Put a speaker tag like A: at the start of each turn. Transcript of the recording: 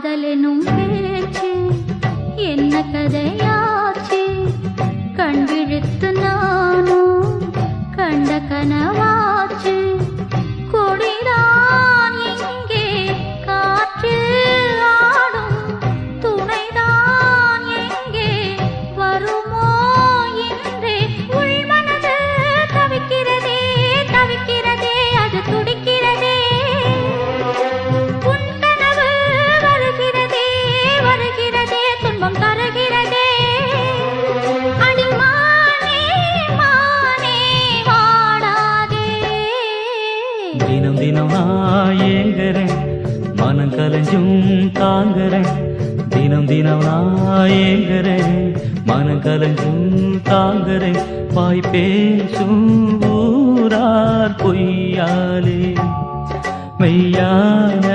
A: காதலெனும் பேச்சு என்ன கதையாச்சு கண்விழித்து நானும் கண்ட கனவாச்சு கொடிதான் எங்கே காற்றில் ஆடும் துணைதான் எங்கே வருமோ என்றே உள்மனது தவிக்கிறதே தவிக்கிறதே அது துடிக்கிறதே உன் கனவு வருகிறதே வருகிறதே துன்பம் தருகிறதே அடிமானே மானே வாடாதே
B: தினம் தினம் நான் ஏங்குறேன் மனம் கலைஞ்சும் தாங்குறேன் தினம் தினம் நான் ஏங்குறேன் மனம் கலைஞ்சும் தாங்குறேன் வாய் பேசும் ஊரார் பொய்யாலே மெய்யான